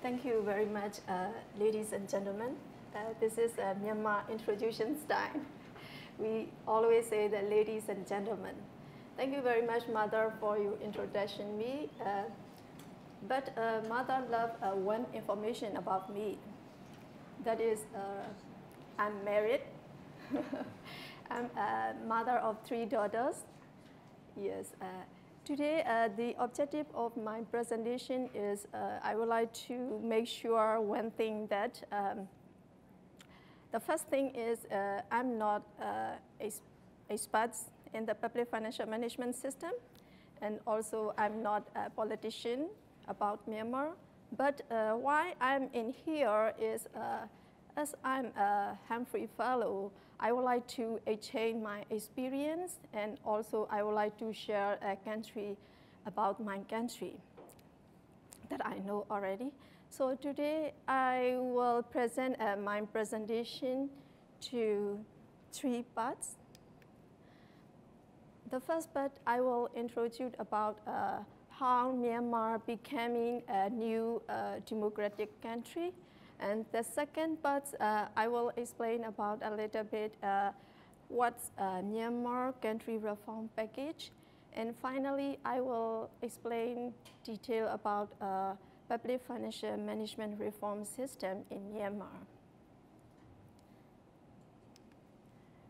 Thank you very much, ladies and gentlemen. This is Myanmar introduction style. We always say that ladies and gentlemen. Thank you very much, Mother, for your introduction me. But Mother loved one information about me. That is, I'm married. I'm a mother of 3 daughters. Yes. Today, the objective of my presentation is I would like to make sure one thing that the first thing is I'm not a spots in the public financial management system, and also I'm not a politician about Myanmar. But why I'm in here is as I'm a Humphrey Fellow, I would like to exchange my experience, and also I would like to share a country about my country that I know already. So today I will present my presentation to 3 parts. The first part I will introduce about how Myanmar becoming a new democratic country. And the second part, I will explain about a little bit what's Myanmar country reform package. And finally, I will explain detail about public financial management reform system in Myanmar.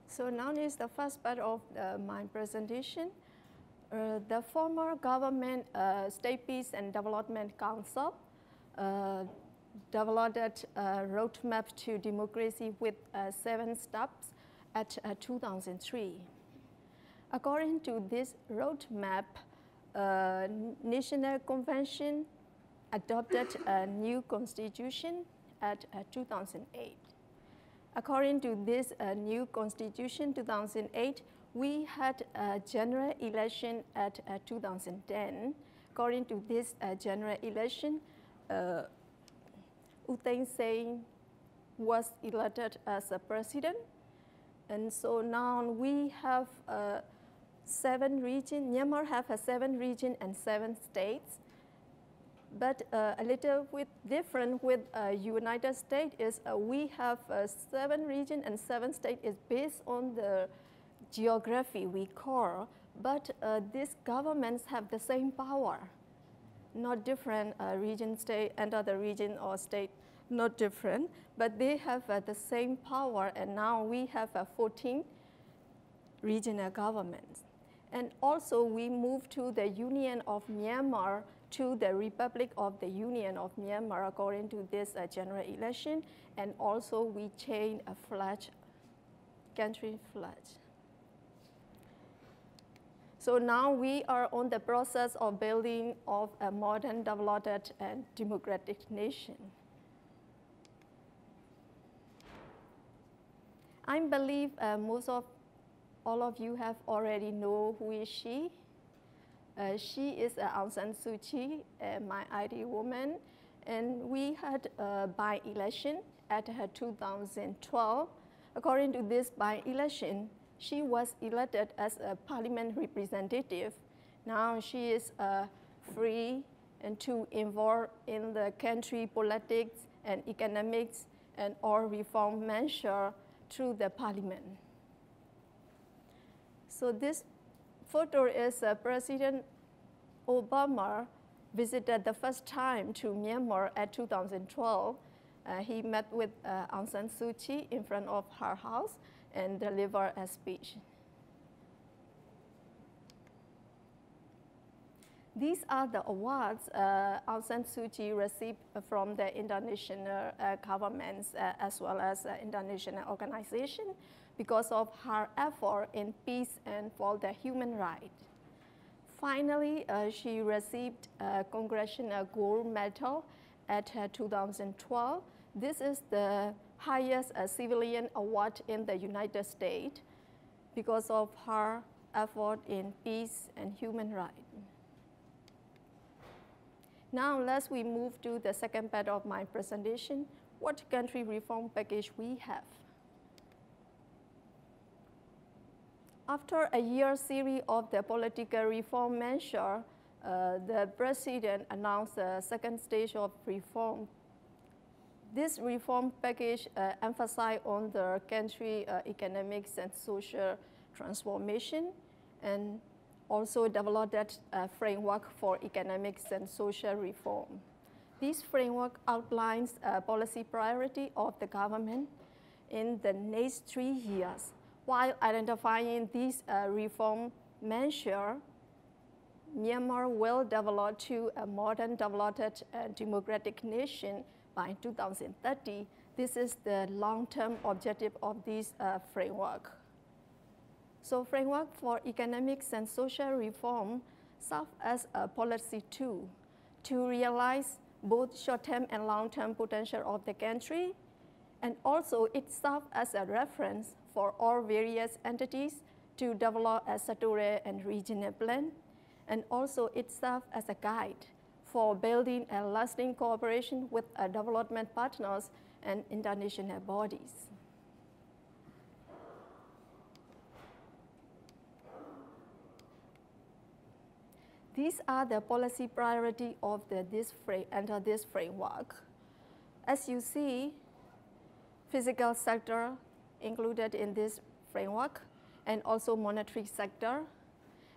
So now is the first part of my presentation. The former government State Peace and Development Council developed a roadmap to democracy with 7 steps at 2003. According to this roadmap, National Convention adopted a new constitution at 2008. According to this new constitution, 2008, we had a general election at 2010. According to this general election, U Thein Sein was elected as a president. And so now we have 7 regions. Myanmar have 7 regions and 7 states. But a little bit different with United States is we have 7 regions and 7 states is based on the geography we call. But these governments have the same power. Not different region, state, and other region or state, not different, but they have the same power, and now we have 14 regional governments. And also we move to the Union of Myanmar to the Republic of the Union of Myanmar according to this general election, and also we change a flag, country flag. So now we are on the process of building of a modern, developed, and democratic nation. I believe most of all of you have already know who is she. She is Aung San Suu Kyi, my ideal woman, and we had a by-election at 2012. According to this by-election, she was elected as a parliament representative. Now she is free and to involve in the country politics and economics and all reform measures through the parliament. So this photo is President Obama visited the first time to Myanmar at 2012. He met with Aung San Suu Kyi in front of her house and deliver a speech. These are the awards Aung San Suu Kyi received from the international governments as well as international organizations because of her effort in peace and for the human rights. Finally, she received a Congressional Gold Medal at 2012. This is the highest civilian award in the United States because of her effort in peace and human rights. Now let's we move to the second part of my presentation, what country reform package we have. After a year series of the political reform measure, the president announced the second stage of reform this reform package emphasized on the country economics and social transformation, and also developed that framework for economics and social reform. This framework outlines a policy priority of the government in the next 3 years. While identifying these reform measures, Myanmar will develop to a modern, developed, democratic nation by 2030. This is the long-term objective of this framework. So framework for economics and social reform serves as a policy tool to realize both short-term and long-term potential of the country, and also it serves as a reference for all various entities to develop a sectoral and regional plan, and also it serves as a guide for building a lasting cooperation with development partners and international bodies. These are the policy priority of under this framework. As you see, physical sector included in this framework, and also monetary sector,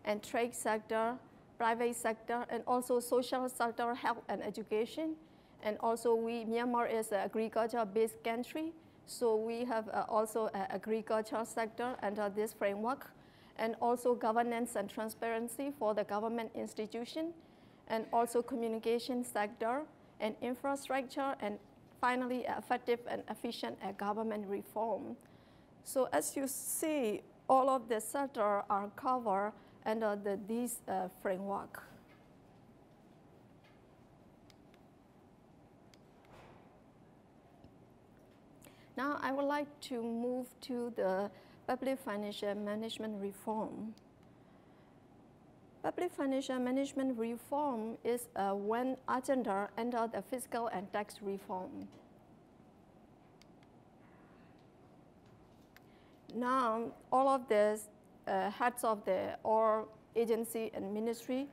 and trade sector, private sector, and also social sector, health and education. And also Myanmar is an agriculture-based country, so we have also an agriculture sector under this framework, and also governance and transparency for the government institution, and also communication sector, and infrastructure, and finally effective and efficient government reform. So as you see, all of the sectors are covered under this framework. Now I would like to move to the public financial management reform. Public financial management reform is one agenda under the fiscal and tax reform. Now, all of the heads of all agency and ministry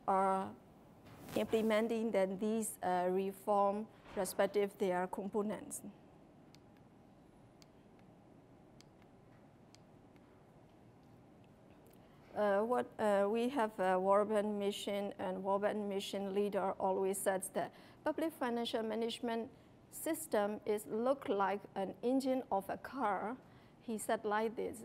are implementing these reform respective their components. We have a World Bank mission, and World Bank mission leader always says that public financial management system is look like an engine of a car. He said like this,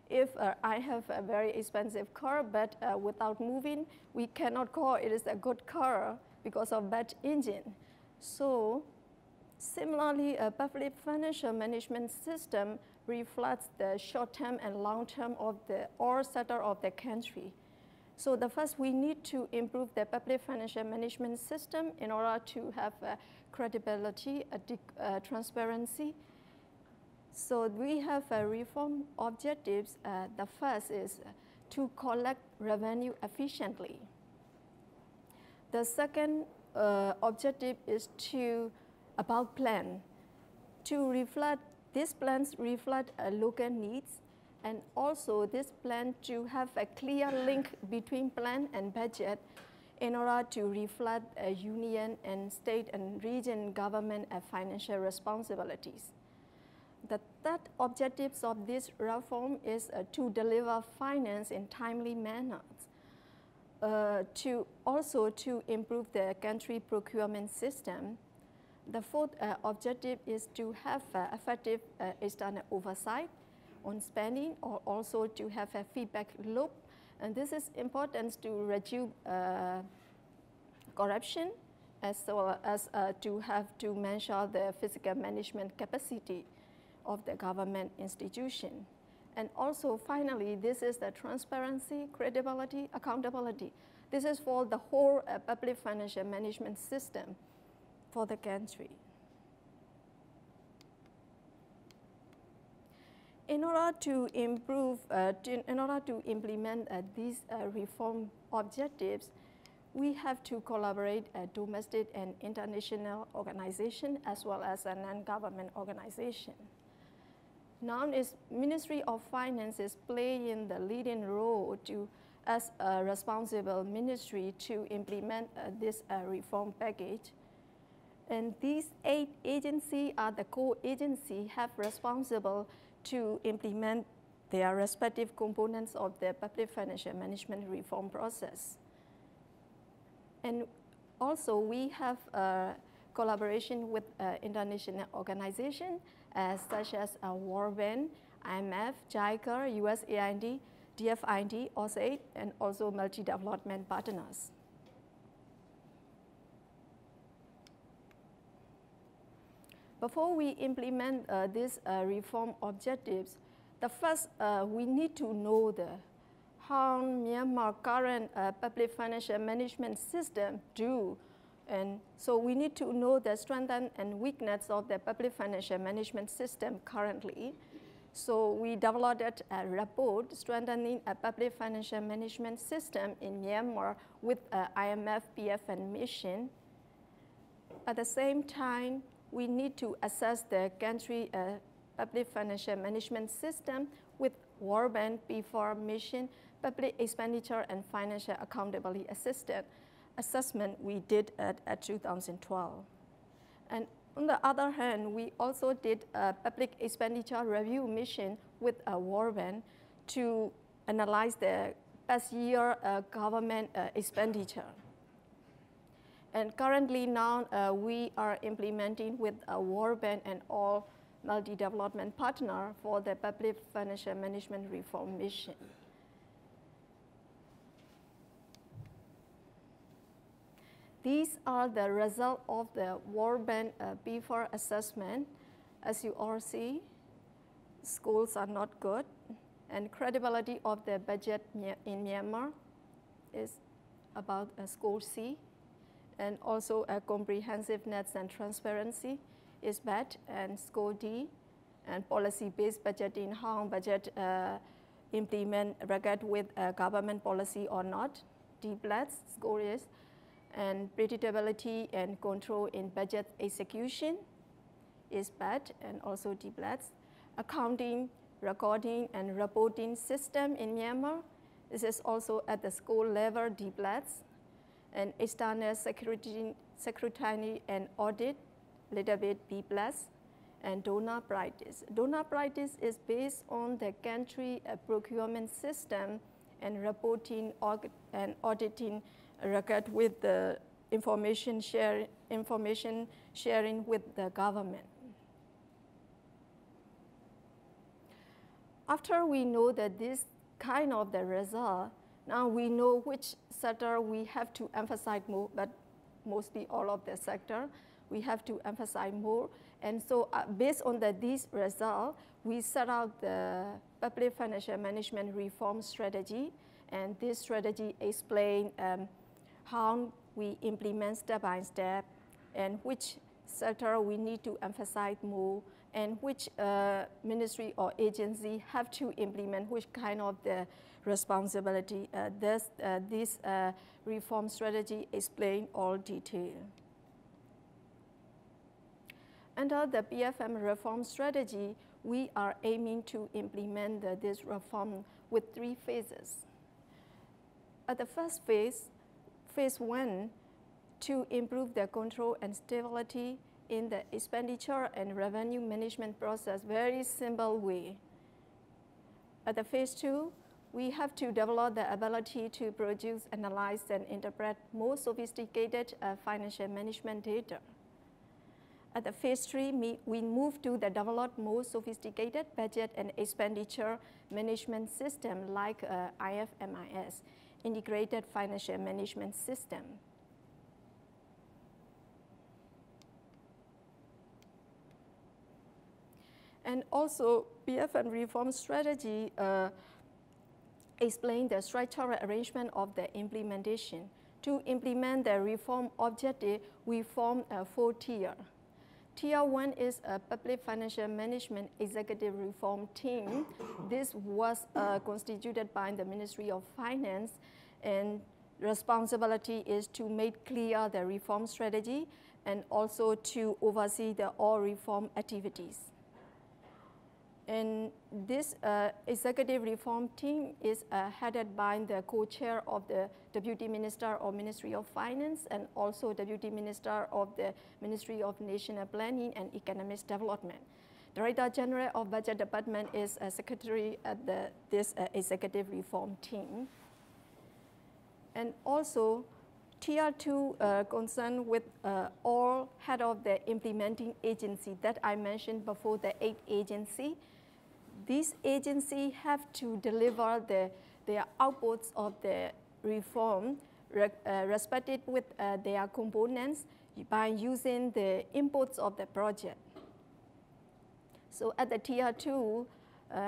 if I have a very expensive car, but without moving, we cannot call it is a good car because of bad engine. So similarly, a public financial management system reflects the short-term and long-term of all sector of the country. So the first, we need to improve the public financial management system in order to have credibility, transparency. So we have reform objectives. The first is to collect revenue efficiently. The second objective is about plan, to reflect. These plans reflect local needs, and also this plan to have a clear link between plan and budget in order to reflect union and state and region government financial responsibilities. The third objectives of this reform is to deliver finance in timely manners, to improve the country procurement system. The fourth objective is to have effective external oversight on spending, or also to have a feedback loop. And this is important to reduce corruption, as well as to measure the fiscal management capacity of the government institution. And also finally, this is the transparency, credibility, accountability. This is for the whole public financial management system for the country. In order to implement these reform objectives, we have to collaborate domestic and international organizations as well as a non-government organization. Now, Ministry of Finance is playing the leading role as a responsible ministry to implement this reform package. And these 8 agencies are the core agencies have responsible to implement their respective components of the public financial management reform process. And also we have collaboration with international organizations such as World Bank, IMF, JICA, USAID, DFID, oversight, and also multi-development partners. Before we implement these reform objectives, the first, we need to know how Myanmar current public financial management system do. And so we need to know the strengths and weaknesses of the public financial management system currently. So we developed a report strengthening a public financial management system in Myanmar with IMF Bfm mission. At the same time, we need to assess the country public financial management system with World Bank Before mission, public expenditure and financial accountability assessment we did at 2012. And on the other hand, we also did a public expenditure review mission with World Bank to analyze the past year government expenditure. And currently now we are implementing with World Bank and all multi-development partner for the public financial management reform mission. These are the results of the World Bank before assessment. As you all see, schools are not good, and credibility of the budget in Myanmar is about school C, and also comprehensiveness and transparency is bad, and score D, and policy-based budgeting, how budget implement regard with government policy or not, D plus score is, and predictability and control in budget execution is bad, and also D plus. Accounting, recording, and reporting system in Myanmar, this is also at the school level D plus, and external security and audit, little bit B plus, and donor practice. Donor practice is based on the country procurement system and reporting and auditing record with the information sharing with the government. After we know that this kind of the result, now we know which sector we have to emphasize more, but mostly all of the sector we have to emphasize more. And so based on these results, we set out the public financial management reform strategy, and this strategy explains how we implement step by step, and which sector we need to emphasize more, and which ministry or agency have to implement which kind of the responsibility. This reform strategy explains all detail. Under the Bfm Reform Strategy, we are aiming to implement this reform with 3 phases. At the first phase, phase 1, to improve the control and stability in the expenditure and revenue management process, very simple way. At the phase 2, we have to develop the ability to produce, analyze, and interpret more sophisticated financial management data. At the phase 3, we move to the develop more sophisticated budget and expenditure management system like IFMIS, Integrated Financial Management System. And also, Bfm Reform Strategy explains the structural arrangement of the implementation. To implement the reform objective, we form 4 tiers. Tier 1 is a public financial management executive reform team. This was constituted by the Ministry of Finance, and responsibility is to make clear the reform strategy and also to oversee all reform activities. And this executive reform team is headed by the co-chair of the Deputy Minister of Ministry of Finance and also Deputy Minister of the Ministry of National Planning and Economic Development. Director General of Budget Department is a secretary at this executive reform team. And also, Tier 2 concerned with all head of the implementing agency that I mentioned before, the 8 agency. These agencies have to deliver their outputs of the reform respected with their components by using the inputs of the project. So at the Tier 2,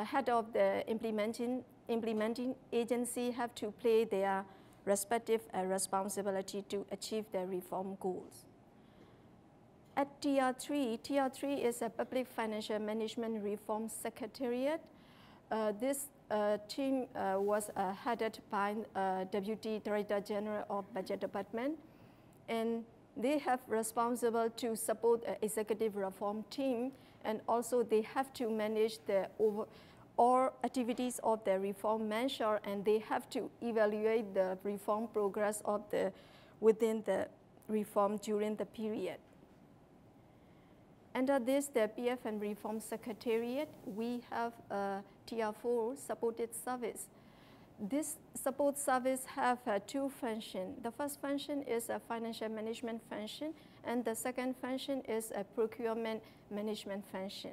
head of the implementing agency have to play their respective responsibility to achieve their reform goals. At Tier 3 is a Public Financial Management Reform Secretariat. This team was headed by Deputy Director General of Budget Department, and they have responsible to support the executive reform team, and also they have to manage the all activities of the reform measure, and they have to evaluate the reform progress of within the reform during the period. Under this, the Bfm Reform Secretariat, we have a Tier 4 supported service. This support service have 2 functions. The first function is a financial management function, and the second function is a procurement management function.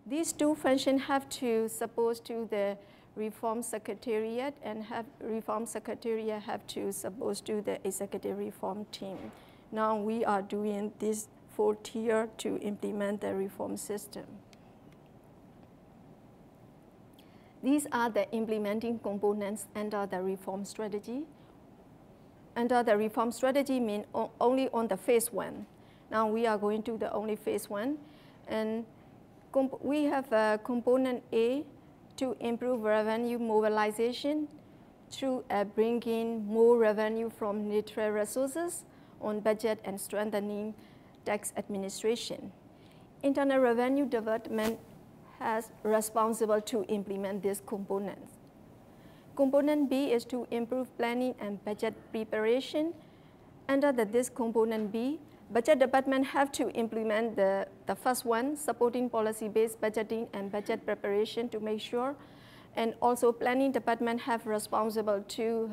These 2 functions have to support to the Reform Secretariat, and Reform Secretariat have to support to the executive reform team. Now we are doing this 4 tier to implement the reform system. These are the implementing components under the reform strategy. Under the reform strategy means only on the phase 1. Now we are going to the only phase 1. And we have a component A to improve revenue mobilization through bringing more revenue from natural resources on budget and strengthening tax administration. Internal Revenue Development has responsible to implement these components. Component B is to improve planning and budget preparation. Under this component B, Budget Department have to implement the first one, supporting policy-based budgeting and budget preparation to make sure. And also Planning Department have responsible to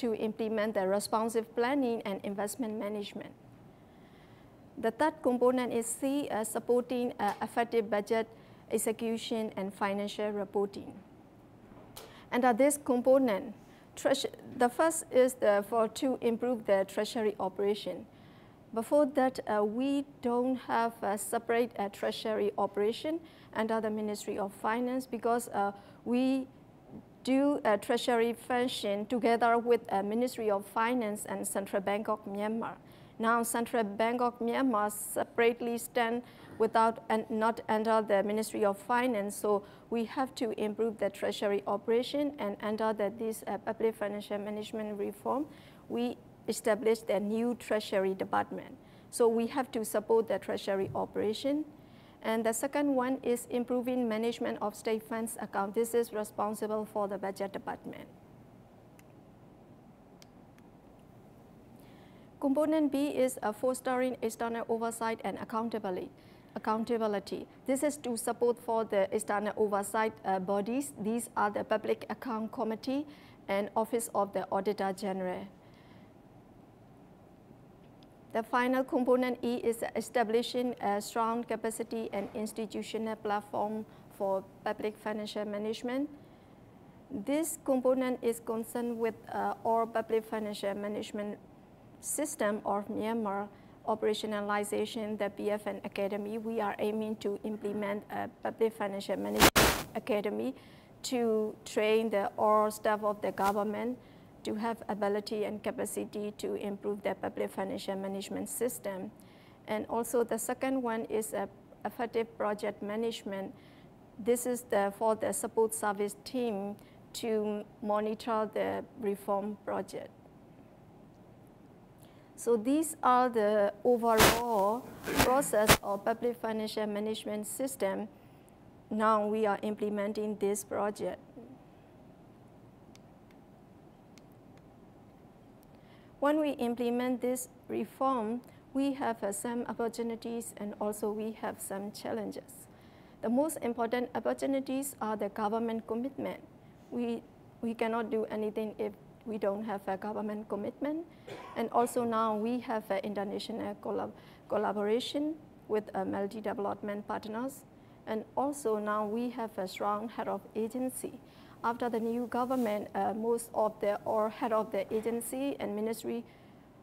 implement the responsive planning and investment management. The third component is C, supporting effective budget execution and financial reporting. Under this component, the first is to improve the treasury operation. Before that, we don't have a separate treasury operation under the Ministry of Finance because we do a treasury function together with Ministry of Finance and Central Bank of Myanmar. Now, Central Bank of Myanmar separately stand without and not under the Ministry of Finance, so we have to improve the treasury operation. And under this Public Financial Management Reform, we established a new Treasury Department. So we have to support the treasury operation. And the second one is improving management of state funds account. This is responsible for the Budget Department. Component B is fostering external oversight and accountability. This is to support for the external oversight bodies. These are the Public Account Committee and Office of the Auditor General. The final component E is establishing a strong capacity and institutional platform for public financial management. This component is concerned with all public financial management system of Myanmar operationalization, the BFM Academy. We are aiming to implement a public financial management academy to train all staff of the government to have ability and capacity to improve the public financial management system. And also the second one is effective project management. This is for the support service team to monitor the reform project. So these are the overall process of public financial management system. now we are implementing this project. When we implement this reform, we have some opportunities and also we have some challenges. The most important opportunities are the government commitment. We cannot do anything if we don't have a government commitment. And also now we have international collaboration with multi-development partners. And also now we have a strong head of agency. After the new government, most of the head of the agency and ministry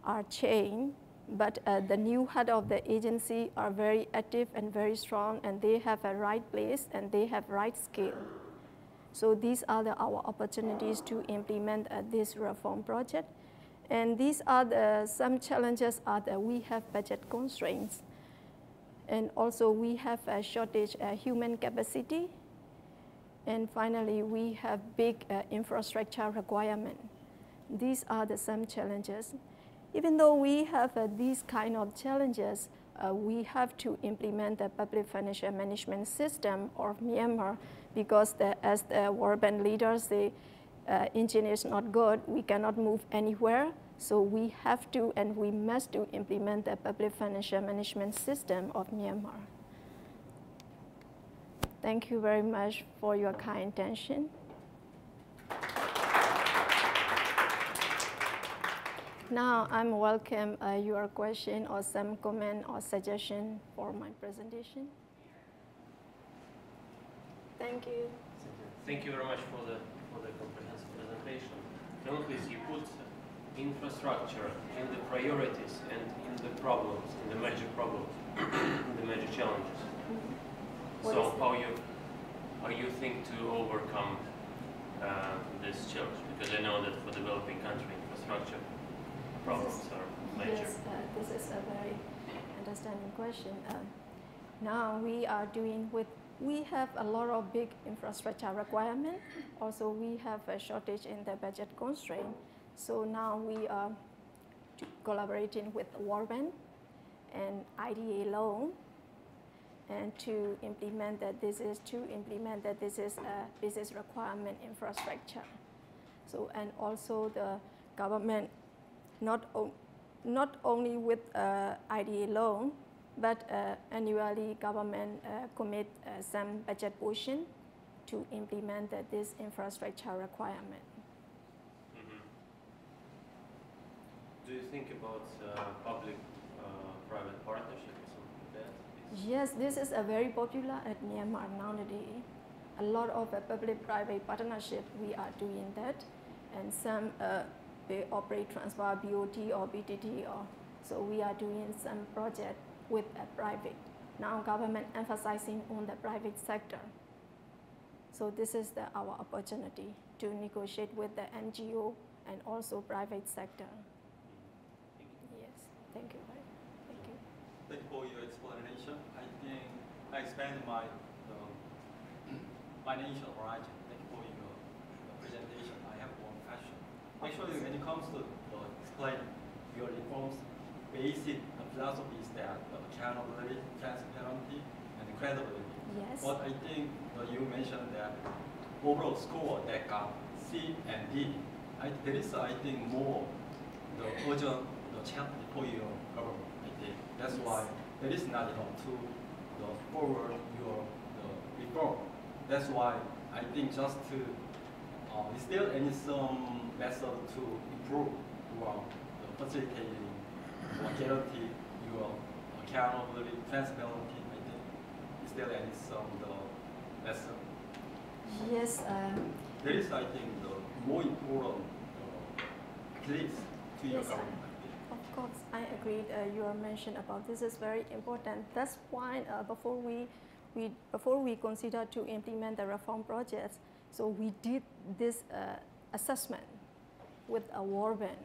are changed, but the new head of the agency are very active and very strong, and they have a right place and they have right skill. So these are our opportunities to implement this reform project. And these are some challenges are that we have budget constraints. And also we have a shortage human capacity. And finally, we have big infrastructure requirement. These are some challenges. Even though we have these kind of challenges, we have to implement the public financial management system of Myanmar, because as the World Bank leaders, the engine is not good, we cannot move anywhere. So we have to and we must to implement the public financial management system of Myanmar. Thank you very much for your kind attention. Now I'm welcome your question or some comment or suggestion for my presentation. Thank you. Thank you very much for the comprehensive presentation. Please, you put infrastructure in the priorities and in the problems, in the major problems, the major challenges. So how you think to overcome this challenge? Because I know that for developing country, infrastructure problems are major. Yes, this is a very understanding question. Now we are we have a lot of big infrastructure requirement. Also, we have a shortage in the budget constraint. So now we are collaborating with World Bank and IDA loan, and to implement that this is a business requirement infrastructure. So, and also the government not only with IDA loan, but annually government commit some budget portion to implement this infrastructure requirement. Do you think about public-private partnership or something like that? Yes, this is a very popular at Myanmar nowadays. A lot of public-private partnership, we are doing that. And some they operate transfer BOT or BTT, so we are doing some project with a private. Now government emphasizing on the private sector. So this is our opportunity to negotiate with the NGO and also private sector. Yes, thank you. Thank you. Thank you for your explanation. I think I expanded my financial horizon. Thank you for your presentation. I have one question. Actually, when it comes to explaining your reforms, basic philosophy is that accountability, transparency, and credibility. Yes. But I think you mentioned that overall score that got C and D. There is, I think, more the urgent challenge for your government. I think that's why there is not enough to forward your reform. That's why I think just to is there some method to improve your facilitating or guarantee your accountability, transparency? I think is there some method? Yes. There is, I think, the more important clips to your government. Of course, I agree. Your mention about this is very important. That's why before we consider to implement the reform projects, so we did this assessment with a World Bank.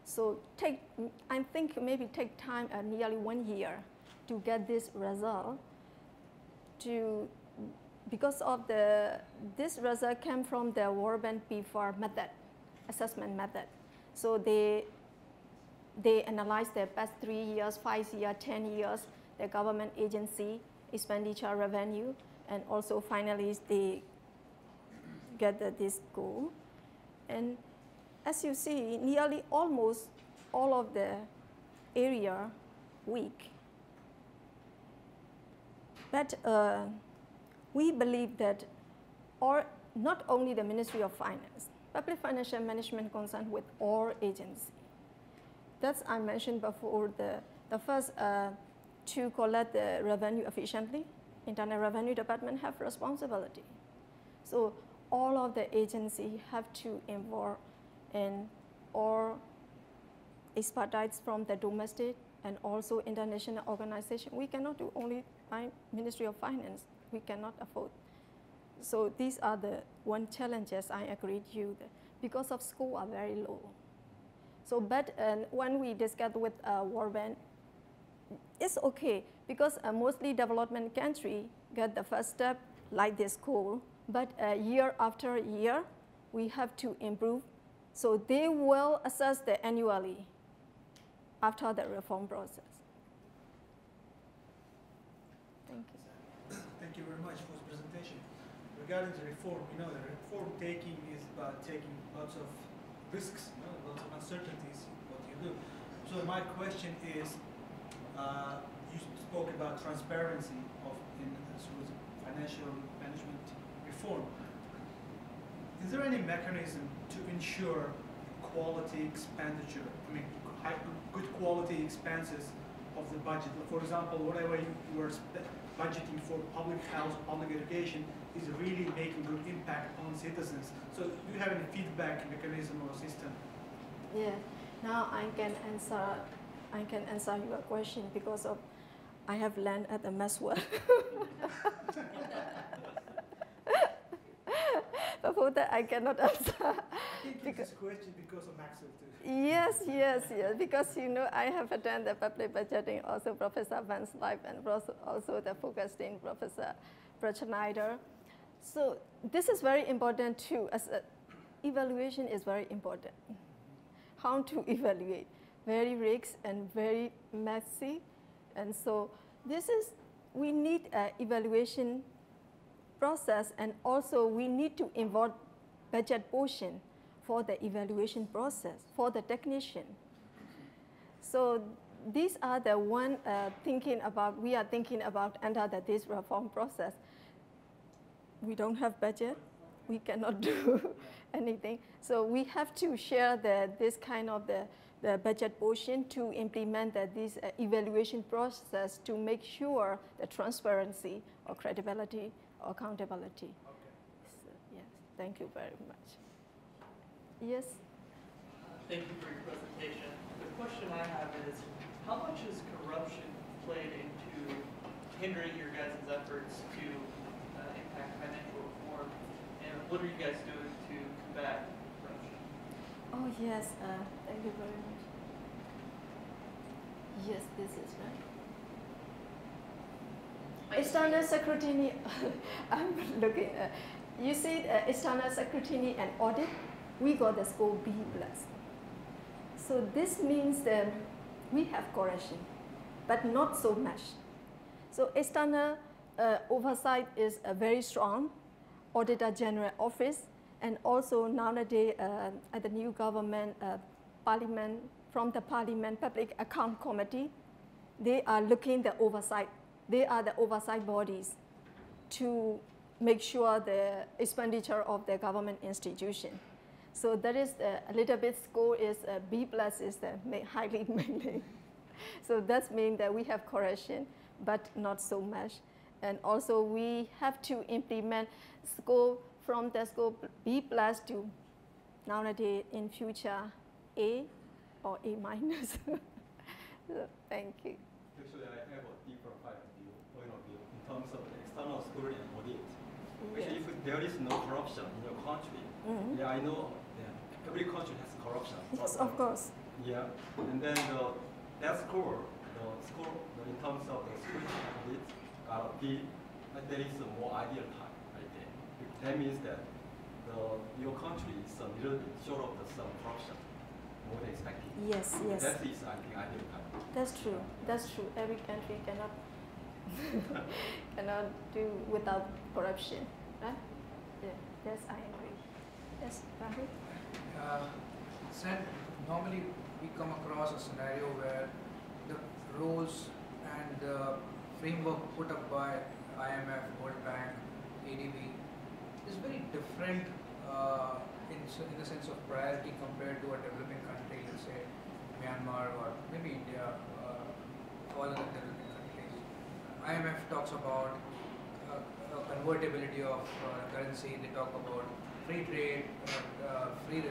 So I think maybe take time, nearly 1 year, to get this result. Because of this result came from the World Bank P4 method, assessment method. So they analyzed the past 3 years, 5 years, 10 years, the government agency expenditure revenue, and also finally they get this goal. And as you see, nearly almost all of the area weak. But we believe that not only the Ministry of Finance, public financial management concerned with all agencies. That's I mentioned before, the first to collect the revenue efficiently, Internal Revenue Department have responsibility. So all of the agencies have to involve in all expertise from the domestic and also international organization. We cannot do only by Ministry of Finance. We cannot afford. So these are the one challenges I agree with you, because of score are very low. So, but when we discuss with World Bank, it's okay, because mostly development country get the first step like this goal, but year after year, we have to improve. So they will assess the annually after the reform process. Thank you. Thank you very much for the presentation. Regarding the reform, the reform taking is about taking lots of risks, lots of uncertainties in what you do. So my question is, you spoke about transparency in financial management reform. Is there any mechanism to ensure quality expenditure? Good quality expenses of the budget. For example, whatever you were budgeting for public health, public education is really making good impact on citizens. So do you have any feedback mechanism or system? Yeah, now I can answer your question because of I have learned at the Maxwell. Before that, I cannot answer. I think this question because of Maxwell too. Yes, because I have attended the public budgeting, also Professor Van's life, and also the focused in Professor Schneider. So this is very important too, as evaluation is very important. How to evaluate, very risk and very messy. And so we need an evaluation process, and also we need to involve budget portion for the evaluation process, for the technician. So these are the one we are thinking about under this reform process. We don't have budget, we cannot do anything. So we have to share this kind of the budget portion to implement this evaluation process to make sure the transparency or credibility or accountability. Okay. So, yes, thank you very much. Yes? Thank you for your presentation. The question I have is, how much has corruption played into hindering your guys' efforts to impact financial reform, and what are you guys doing to combat corruption? Oh, yes, thank you very much. Yes, this is right. External scrutiny, I'm looking, you see external scrutiny and audit, we got the score B+. So this means that we have correction, but not so much. So external oversight is very strong, Auditor General Office, and also nowadays at the new government, Parliament, from the Parliament Public Account Committee, they are looking the oversight. They are the oversight bodies to make sure the expenditure of the government institution. So that is a little bit score is B+ is the highly mainly. So that means that we have correction, but not so much. And also we have to implement score from the score B+ to nowadays in future A or A-. So, thank you. Actually, I have a different point of view in terms of the external scrutiny and audit. Actually, if there is no corruption in your country, yeah, I know every country has corruption. Yes, of course. Yeah, and then that score, in terms of the scrutiny and audit, there is a more ideal type, I think. That means that your country is a little bit short of some corruption, more than expected. Yes, yes. That is, I think, ideal type. That's true. That's true. Every country cannot cannot do without corruption, right? Yeah. Yes, I agree. Yes, Humphrey? Sen, normally we come across a scenario where the rules and the framework put up by IMF, World Bank, ADB is very different in the sense of priority compared to a developing country, let's say Myanmar or maybe India, all other developing countries. IMF talks about convertibility of currency, they talk about free trade, free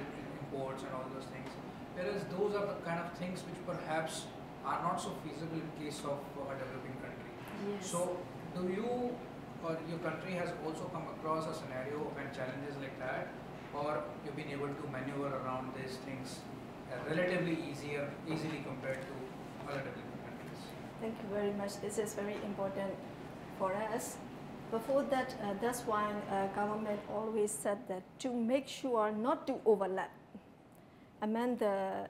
imports and all those things. Whereas those are the kind of things which perhaps are not so feasible in case of a developing country. Yes. So do you or your country has also come across a scenario and challenges like that, or you've been able to maneuver around these things relatively easily compared to other developing countries? Thank you very much. This is very important for us. Before that, that's why government always said that to make sure not to overlap among the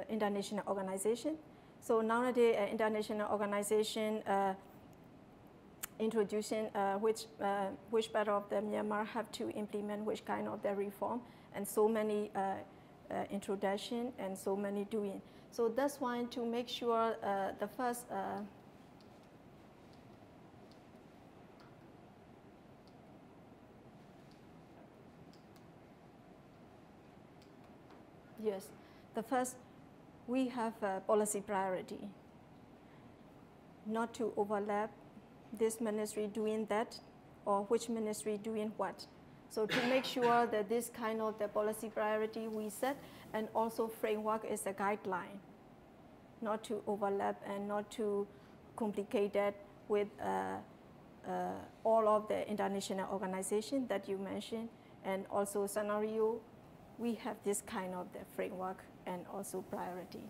international organization. So nowadays, international organization introducing which part of the Myanmar have to implement which kind of the reform, and so many introduction and so many doing. So that's why to make sure the first yes, the first we have a policy priority, not to overlap this ministry doing that or which ministry doing what. So to make sure that this kind of the policy priority we set, and also framework is a guideline, not to overlap and not to complicate that with all of the international organization that you mentioned, and also scenario, we have this kind of the framework and also priority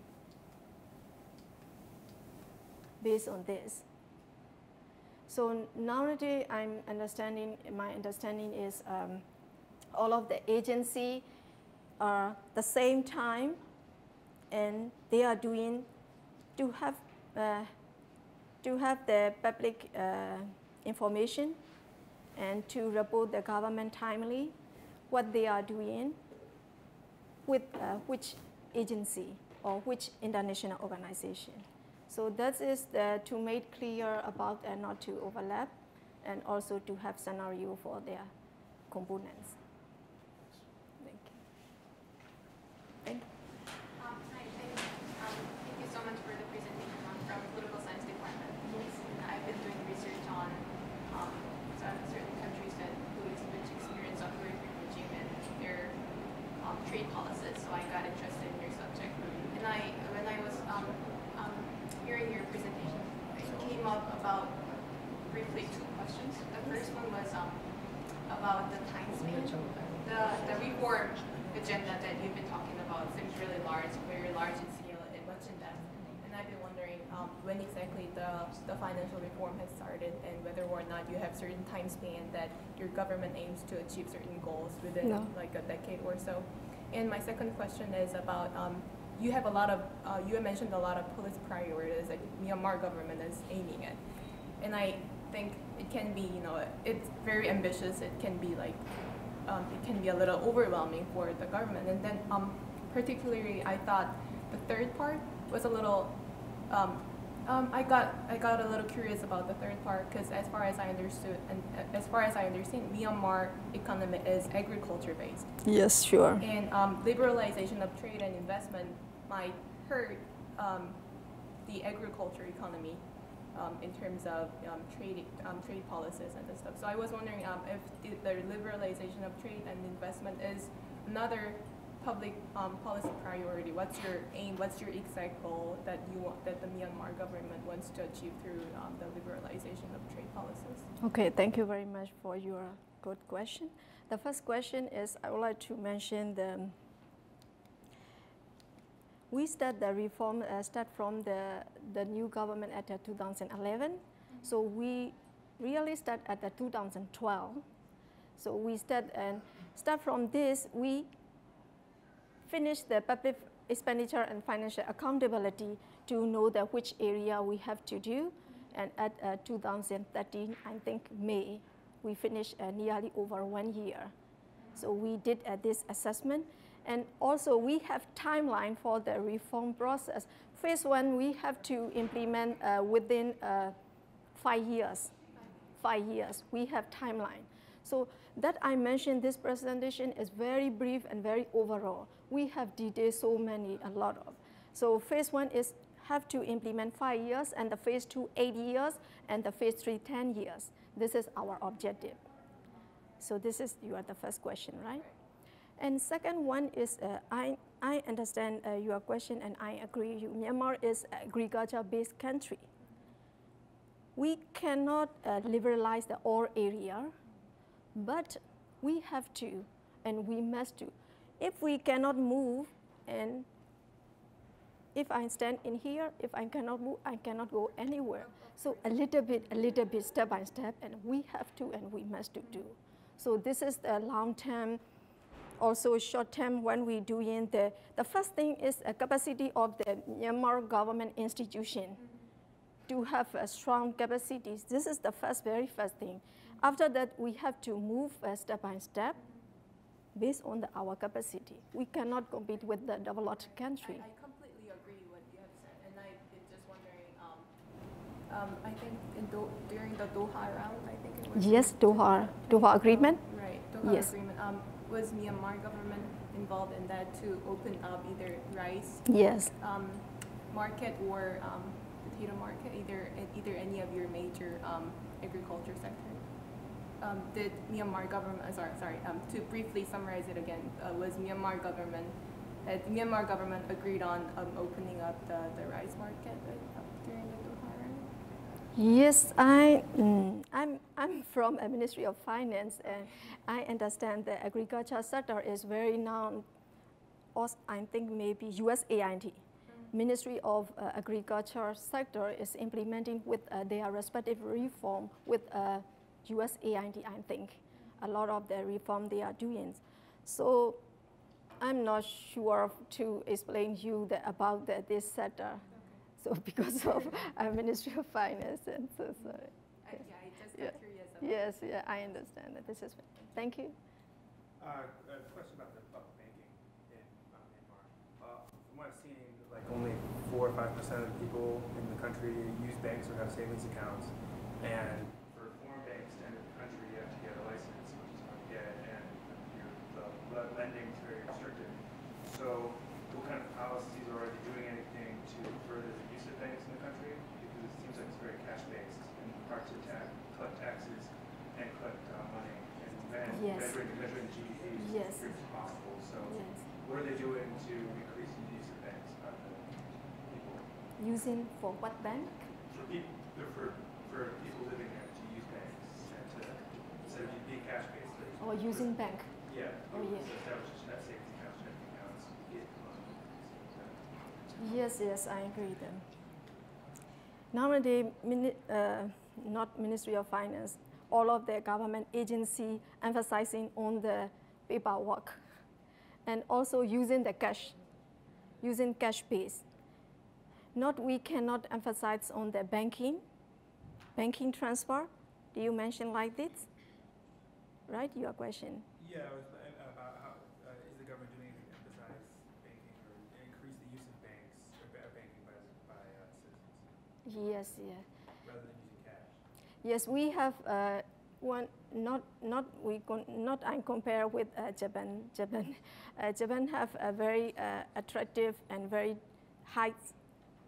based on this. So nowadays, my understanding is all of the agency are the same time, and they are doing to have the public information and to report the government timely what they are doing with which agency or which international organization. So that is to make clear about and not to overlap, and also to have scenario for their components. Thank you. Thank you. Hi, thank you so much for the presentation. I'm from Political Science Department. Yes. And I've been doing research on certain countries which experience authoritarian regime and their trade policies. So I got interested in your subject. And when I was hearing your presentation, it came up about briefly two questions. The first one was about the time span. The reform agenda that you've been talking about seems really large, very large in scale and much in depth. And I've been wondering when exactly the financial reform has started, and whether or not you have certain time span that your government aims to achieve certain goals within like a decade or so. And my second question is about you have a lot of, you mentioned a lot of policy priorities that Myanmar government is aiming at. And I think it can be, it's very ambitious. It can be like, it can be a little overwhelming for the government. And then particularly, I thought the third part was a little, I got a little curious about the third part, because as far as I understood, and as far as I understand, Myanmar economy is agriculture based. Yes, sure. And liberalization of trade and investment might hurt the agriculture economy in terms of trade policies and this stuff. So I was wondering if the liberalization of trade and investment is another public policy priority. What's your aim? What's your exact goal that you want, that the Myanmar government wants to achieve through the liberalization of trade policies? Okay, thank you very much for your good question. The first question is, I would like to mention we start the reform start from the new government at 2011. So we really start at 2012. So we start from this. We finish the public expenditure and financial accountability to know that which area we have to do, And at 2013, I think May, we finished nearly over 1 year. So we did this assessment. And also we have timeline for the reform process. Phase 1, we have to implement within 5 years. 5 years, we have timeline. So that I mentioned, this presentation is very brief and very overall. We have detailed so many, a lot of. So phase 1 is have to implement 5 years, and the phase 2, 8 years, and the phase 3, 10 years. This is our objective. So this is, you are the first question, right? And second one is, I understand your question and I agree with you. Myanmar is an agriculture-based country. We cannot liberalize the all area, but we have to and we must do. If we cannot move, and if I stand in here, if I cannot move, I cannot go anywhere. So a little bit, step by step, and we have to and we must do. So this is the long term, also short term when we do in the first thing is a capacity of the Myanmar government institution to have a strong capacities. This is the very first thing. After that, we have to move step by step based on our capacity. We cannot compete with the developed country. I completely agree with what you have said, and I've been just wondering, I think during the Doha round, I think it was. Yes, Doha Agreement. Right, Doha Yes. Agreement. Was Myanmar government involved in that to open up either rice Yes. market or potato market, either any of your major agriculture sector? Did Myanmar government, to briefly summarize it again, was Myanmar government agreed on opening up the rice market during the Doha round? Yes, I'm from a Ministry of Finance, and I understand the agriculture sector is very known. Also, I think maybe USAID, Ministry of Agriculture sector, is implementing with their respective reform with USAID, I think. A lot of the reform they are doing. So I'm not sure to explain you about this sector. Okay. So because of our Ministry of Finance, and so sorry. I just got curious about Yes, yeah, I understand that. This is, thank you. A question about the public banking in Myanmar. From what I've seen, like only 4 or 5% of the people in the country use banks or have savings accounts. And for foreign banks to enter the country, you have to get a license, which is hard to get, and the lending is very restricted. So what kind of policies are already doing anything to further the use of banks in the country? Because it seems like it's very cash-based and hard to collect taxes and collect money. And Yes. measuring GDP Yes. is impossible. So Yes. what are they doing to increase the use of banks by the people? Using for what bank? For people living there to use banks and to, instead of being cash-based. Or using bank? Yeah. Oh, yeah. Establish savings accounts, checking accounts, get money. Yes, I agree then. Nowadays, not Ministry of Finance, all of the government agency emphasizing on the paperwork and also using the cash, using cash base. We cannot emphasize on the banking transfer. Do you mention like this? Right, your question? Yeah, I was about how is the government doing anything to emphasize banking or increase the use of banks or banking by citizens? Yes, yeah. Rather than using cash. Yes, we have one. Not I compare with Japan. Japan have a very attractive and very high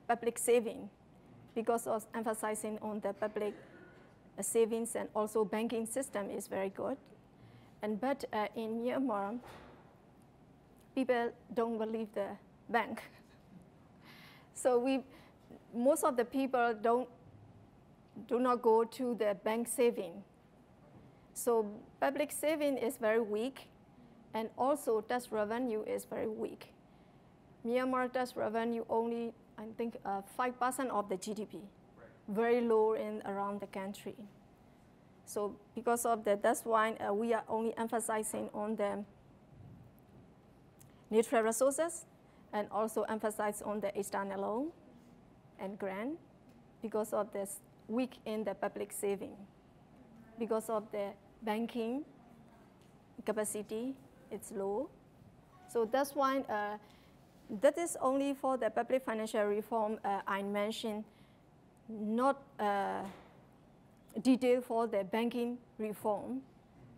public saving because of emphasizing on the public savings, and also banking system is very good. But in Myanmar, people don't believe the bank. So most of the people do not go to the bank saving. So public saving is very weak, and also tax revenue is very weak. Myanmar tax revenue only, I think, 5% of the GDP, right. Very low around the country. So because of that, that's why we are only emphasizing on the natural resources, and also emphasize on the external loan and grant, because of this weak in the public saving, because of the banking capacity, it's low. So that's why that is only for the public financial reform I mentioned, not detail for the banking reform.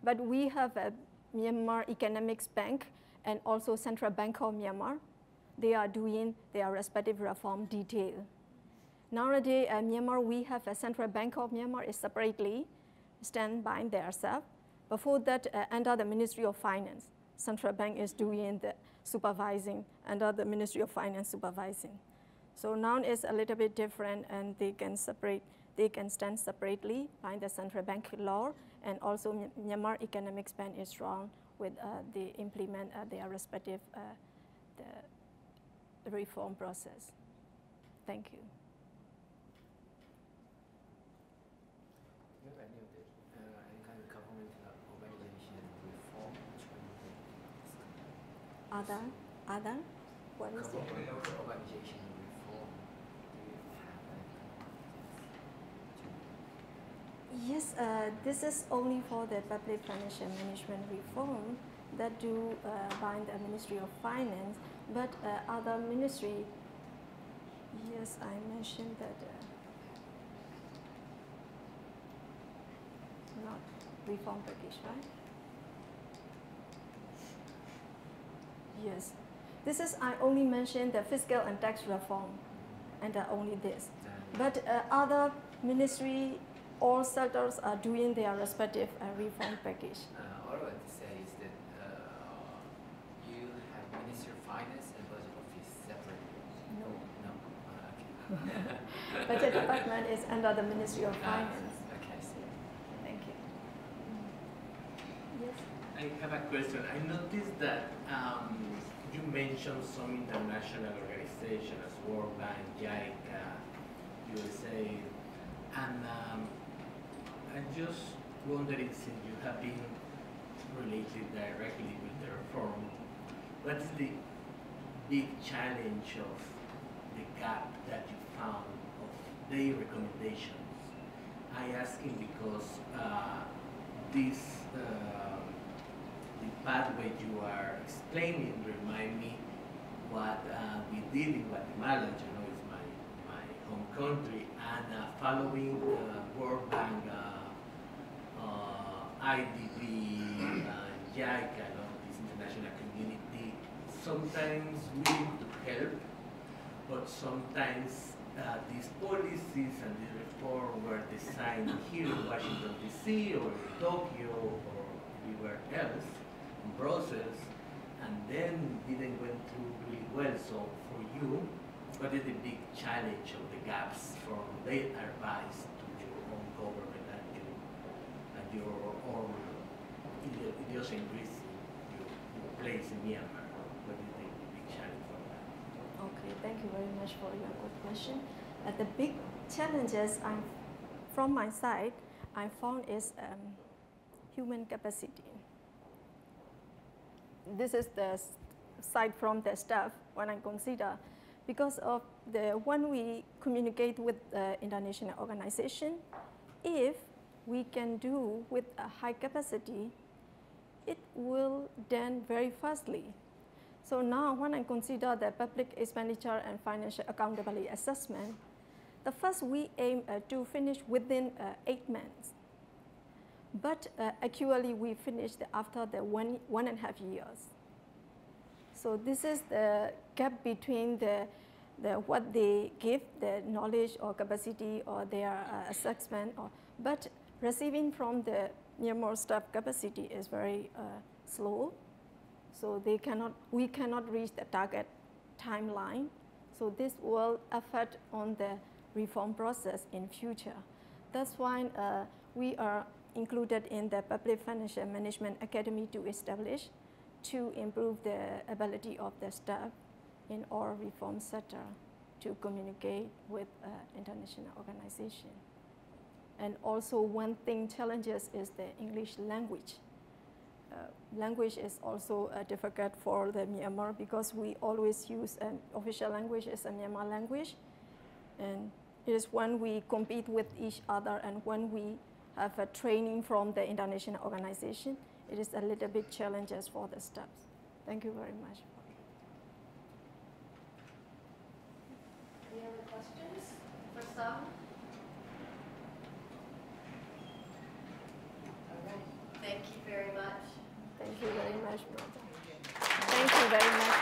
But we have a Myanmar Economics Bank and also Central Bank of Myanmar. They are doing their respective reform detail. Nowadays, Myanmar, we have a Central Bank of Myanmar is separately stand by themselves. Before that, under the Ministry of Finance, Central Bank is doing the supervising under the Ministry of Finance supervising. So now it's a little bit different, and they can stand separately by the Central Bank law, and also Myanmar Economics Bank is strong with they implement their respective the reform process. Thank you. Do you have any of the any kind of government organization reform which one you think is good? Other? What is it? Government organization reform. Do you have Yes, this is only for the public financial management reform that do by the Ministry of Finance, but other ministry, yes, I mentioned that not reform package, right? Yes, this is, I only mentioned the fiscal and tax reform, and only this. But other ministry, all sectors are doing their respective reform package. What I want to say is that you have Ministry of Finance and Budget Office separately. No. No. Okay. Budget department is under the Ministry of Finance. Okay, I see. Thank you. Yes. I have a question. I noticed that you mentioned some international organizations as World Bank, JICA, USA, and I'm just wondering, since you have been related directly with the reform, what is the big challenge of the gap that you found of their recommendations? I asking because this the pathway you are explaining remind me what we did in Guatemala. You know, it's my home country, and following the World Bank, IDB, JICA, this international community. Sometimes we need to help, but sometimes these policies and the reform were designed here in Washington, D.C., or in Tokyo, or anywhere else, in Brussels, and then didn't went through really well. So for you, what is the big challenge of the gaps from their advice to your own government and your own idiosyncrasy you place in Myanmar? What do you think the big challenge for that? Okay, thank you very much for your good question. The big challenges from my side, I found is human capacity. This is the side from the staff when I consider, because of when we communicate with the international organization, if we can do with a high capacity, it will then very fastly. So now when I consider the public expenditure and financial accountability assessment, the first we aim to finish within 8 months. But actually we finished after the 1.5 years. So this is the gap between what they give, the knowledge or capacity or their assessment, but receiving from the Myanmar staff capacity is very slow. So we cannot reach the target timeline. So this will affect on the reform process in future. That's why we are included in the Public Financial Management Academy to establish to improve the ability of the staff in all reform sector to communicate with international organization. And also one thing challenges is the English language. Language is also difficult for the Myanmar because we always use an official language as a Myanmar language, and It is when we compete with each other and when we have a training from the international organization, it is a little bit challenges for the steps. Thank you very much. Any other questions for some? All right. Thank you very much. Thank you very much, Mother. Thank you very much.